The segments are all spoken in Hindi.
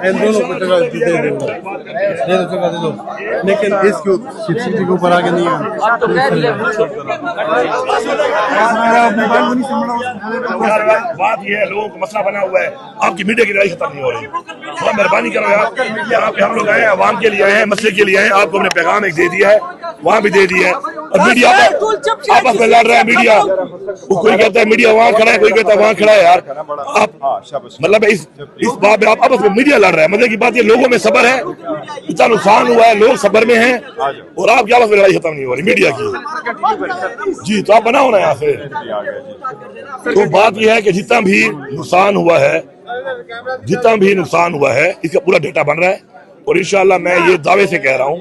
इन दोनों को जगह दे दो, जगह दे दो, लेकिन इसको सब्सिडी के ऊपर आगे नहीं आना। बात ये है, लोगों को मसला बना हुआ है, आपकी मीडिया की लड़ाई खत्म नहीं हो रही। तो मेहरबानी करो यार, यहाँ पे हम लोग आए हैं, आवाम के लिए आए हैं, मसले के लिए आए हैं। आपको हमने पैगाम एक दे दिया है, वहाँ भी दे दिया है। और मीडिया आपस में लड़ रहा है। मीडिया वो कोई कहता है मीडिया वहाँ खड़ा है, कोई कहता है वहाँ खड़ा है। यार आप मतलब इस बात में आप आपस में मीडिया लड़ रहा है। मतलब की बात ये, लोगों में सब्र है, इतना नुकसान हुआ है, लोग सब्र में हैं, और आपकी आपस में लड़ाई खत्म नहीं हो रही मीडिया की। जी तो आप बनाओ ना यहाँ से। तो बात यह है कि जितना भी नुकसान हुआ है, इसका पूरा डेटा बन रहा है। और इंशाल्लाह मैं ये दावे से कह रहा हूँ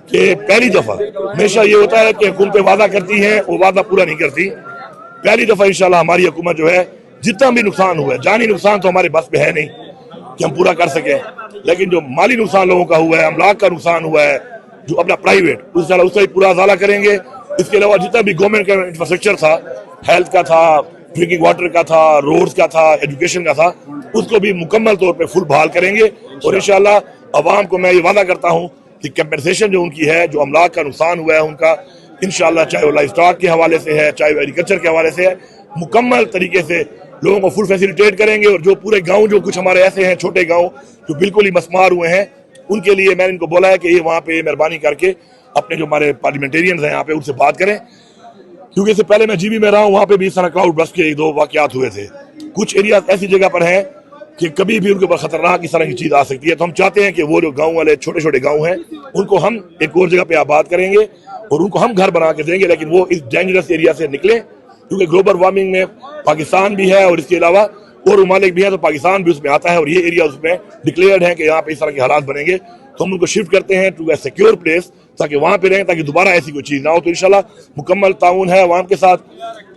कि पहली दफा, हमेशा ये होता है कि हुकूमतें वादा करती हैं, वो वादा पूरा नहीं करती। पहली दफा इंशाल्लाह हमारी हुकूमत जो है, जितना भी नुकसान हुआ है, जानी नुकसान तो हमारे बस पे है नहीं कि हम पूरा कर सकें, लेकिन जो माली नुकसान लोगों का हुआ है, अमलाक का नुकसान हुआ है, जो अपना प्राइवेट, उसका भी पूरा अजाला करेंगे। इसके अलावा जितना भी गवर्नमेंट का इंफ्रास्ट्रक्चर था, हेल्थ का था, ड्रिंकिंग वाटर का था, रोड्स का था, एजुकेशन का था, उसको भी मुकम्मल तौर पे फुल बहाल करेंगे। और इंशाल्लाह अवाम को मैं ये वादा करता हूँ कि कंपनसेशन जो उनकी है, जो अमलाक का नुकसान हुआ है उनका, इंशाल्लाह चाहे वो लाइफ स्टॉक के हवाले से है, चाहे वो एग्रीकल्चर के हवाले से है, मुकम्मल तरीके से लोगों को फुल फैसिलिटेट करेंगे। और जो पूरे गाँव, जो कुछ हमारे ऐसे हैं छोटे गाँव जो बिल्कुल ही मसमार हुए हैं, उनके लिए मैंने इनको बोला है कि ये वहाँ पे मेहरबानी करके अपने जो हमारे पार्लियामेंटेरियंस हैं यहाँ पे, उनसे बात करें। क्योंकि इससे पहले मैं जीबी में रहा हूँ, वहाँ पे भी इस तरह क्लाउड बस्ट के 1-2 वाकयात हुए थे। कुछ एरिया ऐसी जगह पर हैं कि कभी भी उनके ऊपर खतरनाक इस तरह की चीज आ सकती है। तो हम चाहते हैं कि वो जो गांव वाले छोटे छोटे गांव हैं, उनको हम एक और जगह पे आबाद करेंगे और उनको हम घर बना के देंगे, लेकिन वो इस डेंजरस एरिया से निकले। क्योंकि ग्लोबल वार्मिंग में पाकिस्तान भी है और इसके अलावा और ममालिक भी है, तो पाकिस्तान भी उसमें आता है और ये एरिया उसमें डिक्लेयर्ड है कि यहाँ पे इस तरह के हालात बनेंगे। तो हम उनको शिफ्ट करते हैं टू ए सिक्योर प्लेस, ताकि वहां पे रहें, ताकि दोबारा ऐसी कोई चीज ना हो। तो इंशाल्लाह मुकम्मल ताउन है अवाम के साथ,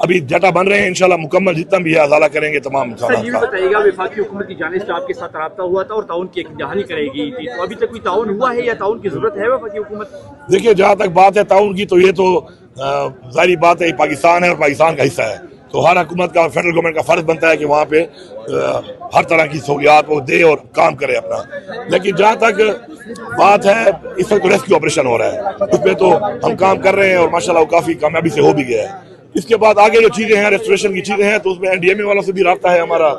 अभी डाटा बन रहे हैं, इंशाल्लाह मुकम्मल जितना भी है अजाला करेंगे तमाम। ये बताइएगा, वफाकी हुकूमत की जानिब से आपके साथ रब्ता हुआ था और ताउन की एक जहानी करेगी थी, तो अभी तक कोई ताउन हुआ है या ताउन की जरूरत है वफाकी हुकूमत? देखिए, जहाँ तक बात है ताउन की, तो ये तो जाहिर बात है, पाकिस्तान है और पाकिस्तान का हिस्सा है, तो हर हुकूमत का, फेडरल गवर्नमेंट का फर्ज बनता है कि वहाँ पे हर तरह की सहूलियात वो दे और काम करे अपना। लेकिन जहाँ तक बात है, इस वक्त रेस्क्यू ऑपरेशन हो रहा है, उसमें तो हम काम कर रहे हैं और माशाल्लाह काफी कामयाबी से हो भी गया है। इसके बाद आगे जो चीजें हैं, रेस्टोरेशन की चीजें हैं, तो उसमें एनडीएमए वालों से भी रब्ता है हमारा।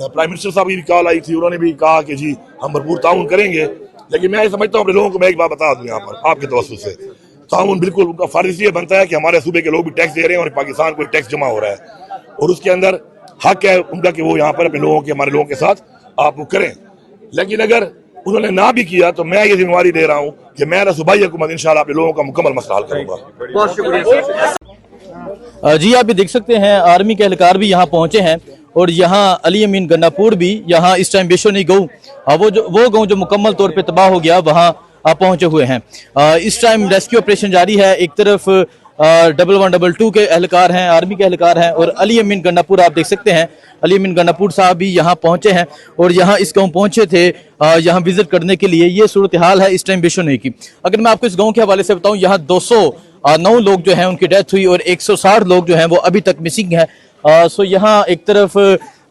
प्राइम मिनिस्टर साहब की भी कॉल आई थी, उन्होंने भी कहा कि जी हम भरपूर ताउन करेंगे। लेकिन मैं समझता हूँ अपने लोगों को, मैं एक बात बता दूं यहाँ पर आपके तवज्जुह से, ताउन बिल्कुल उनका फर्ज इसलिए बनता है कि हमारे सूबे के लोग भी टैक्स दे रहे हैं और पाकिस्तान को टैक्स जमा हो रहा है, और उसके अंदर हक है उनका कि वो यहाँ पर अपने लोगों के, हमारे लोगों के साथ आप वो करें। लेकिन अगर उन्होंने ना भी किया तो मैं ये जिम्मेवारी दे रहा हूँ कि मैं सूबाई हुकूमत इंशाल्लाह अपने लोगों का मुकम्मल मसला हल करूंगा। बहुत शुक्रिया जी। आप भी देख सकते हैं आर्मी के एहलकार भी यहाँ पहुंचे हैं और यहाँ अली अमीन गन्नापुर भी यहाँ इस टाइम बेशोनी गाँव, वो गाँव जो मुकम्मल तौर पे तबाह हो गया, वहाँ पहुंचे हुए हैं। इस टाइम रेस्क्यू ऑपरेशन जारी है। एक तरफ 1122 के एहलकार हैं, आर्मी के एहलकार हैं, और अली अमीन गन्नापुर आप देख सकते हैं, अली अमीन गन्नापुर साहब भी यहाँ पहुंचे हैं और यहाँ इस गांव पहुंचे थे यहाँ विजिट करने के लिए। ये सूरत हाल है इस टाइम बेशोनी की। अगर मैं आपको इस गांव के हवाले से बताऊं, यहाँ 209 लोग जो हैं उनकी डेथ हुई और 160 लोग जो हैं वो अभी तक मिसिंग हैं। सो यहाँ एक तरफ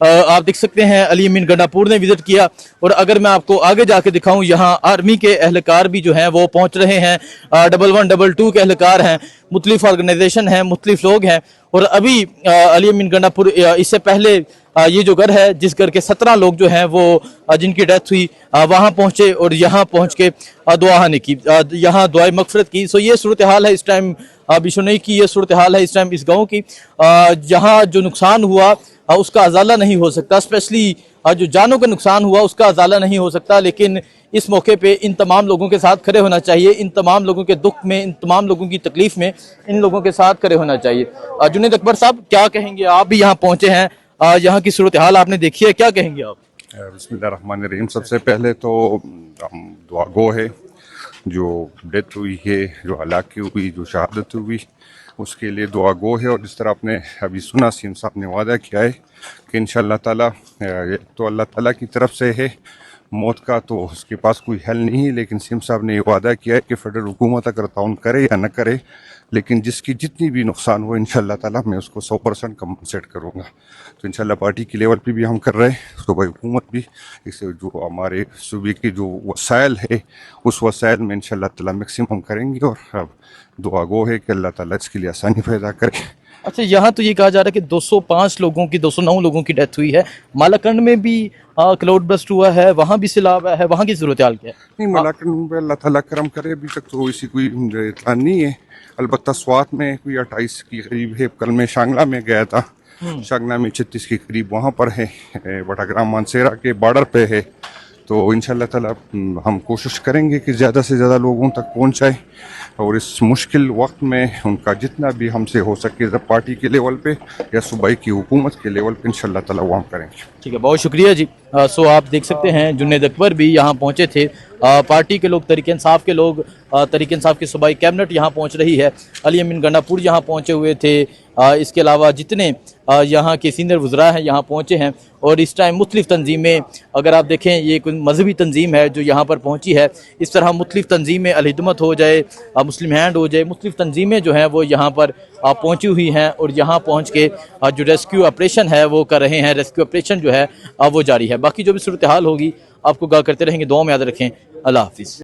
आप देख सकते हैं अली अमीन गन्नापुर ने विजिट किया, और अगर मैं आपको आगे जाके दिखाऊं, यहाँ आर्मी के एहलकार भी जो हैं वो पहुंच रहे हैं, 1122 के एहलकार हैं, मुख्तलिफ ऑर्गेनाइजेशन हैं, मुख्तलिफ लोग हैं। और अभी अली अमीन गन्नापुर, इससे पहले ये जो घर है, जिस घर के 17 लोग जो हैं वो जिनकी डेथ हुई, वहाँ पहुँचे और यहाँ पहुँच के दुआ ने की, यहाँ दुआए मगफरत की। सो ये सूरत हाल है इस टाइम बिशोनई की, ये सूरत हाल है इस टाइम इस गाँव की। जहाँ जो नुकसान हुआ उसका अजाला नहीं हो सकता, स्पेशली जो जानों का नुकसान हुआ उसका अजाला नहीं हो सकता, लेकिन इस मौके पे इन तमाम लोगों के साथ खड़े होना चाहिए। इन तमाम लोगों के दुख में, इन तमाम लोगों की तकलीफ में इन लोगों के साथ खड़े होना चाहिए। जुनैद अकबर साहब, क्या कहेंगे? आप भी यहाँ पहुंचे हैं, यहाँ की सूरत हाल आपने देखी है, क्या कहेंगे आप? बिस्मिल्लाहिर्रहमानिर्रहीम। सबसे पहले तो हम दुआ गो है जो डेथ हुई है, जो हलाकी हुई, जो शहादत हुई, उसके लिए दुआ गो है। और जिस तरह आपने अभी सुना, सीएम साहब ने वादा किया है कि इंशाअल्लाह ताला, तो अल्लाह ताला की तरफ से है, मौत का तो उसके पास कोई हल नहीं है, लेकिन सीएम साहब ने ये वादा किया है कि फेडरल हुकूमत अगर ताउन करे या न करे, लेकिन जिसकी जितनी भी नुकसान हो इंशाल्लाह ताला मैं उसको 100% कंपनसेट करूँगा। तो इंशाल्लाह पार्टी के लेवल पे भी हम कर रहे हैं, सूबाई हुकूमत भी इससे जो हमारे सूबे के जो वसाइल है उस वसाइल में इंशाल्लाह ताला मैक्सिमम करेंगे, और अब दुआ गो है कि अल्लाह ताला इसके लिए आसानी पैदा करे। अच्छा, यहाँ तो ये कहा जा रहा है कि 205 लोगों की 209 लोगों की डेथ हुई है। मालाकंड में भी क्लाउड बस्ट हुआ है, वहाँ भी सैलाब है, वहाँ की सूरत हाल क्या है? नहीं, मलाकंड में अल्लाह ताला करम करे, अभी तक तो इसी कोई इत्तला नहीं है। अलबत्ता स्वात में कोई 28 के करीब है, कल मैं शांगला में गया था, शांगला में 36 के करीब वहाँ पर है, बटाग्राम मानसेरा के बॉर्डर पे है। तो इंशाल्लाह ताला हम कोशिश करेंगे कि ज़्यादा से ज़्यादा लोगों तक पहुँचाए, और इस मुश्किल वक्त में उनका जितना भी हमसे हो सके पार्टी के लेवल पे या सूबाई की हुकूमत के लेवल पे इंशाल्लाह ताला वो हम करेंगे। ठीक है, बहुत शुक्रिया जी। सो आप देख सकते हैं जुन्नेद अकबर भी यहाँ पहुँचे थे, पार्टी के लोग, तरीके इंसाफ के लोग, तरीके इंसाफ की सूबाई कैबिनेट यहाँ पहुँच रही है, अली अमीन गंडापुर यहाँ पहुँचे हुए थे, इसके अलावा जितने यहाँ के सीनियर वज़रा हैं यहाँ पहुँचे हैं। और इस टाइम मुख्तलिफ़ तंजीमें, अगर आप देखें ये कोई मजहबी तंजीम है जो यहाँ पर पहुँची है, इस तरह मुख्तलिफ़ तंजीमें, अलहिदमत हो जाए, मुस्लिम हैंड हो जाए, मुख्तलिफ़ तंजीमें जो हैं वो यहाँ पर पहुँची हुई हैं, और यहाँ पहुँच के जो रेस्क्यू ऑपरेशन है वो कर रहे हैं। रेस्क्यू ऑपरेशन जो है वो जारी है। बाकी जो भी सूरत हाल होगी आपको आगाह करते रहेंगे। दुआ में याद रखें। अल्लाह हाफिज़।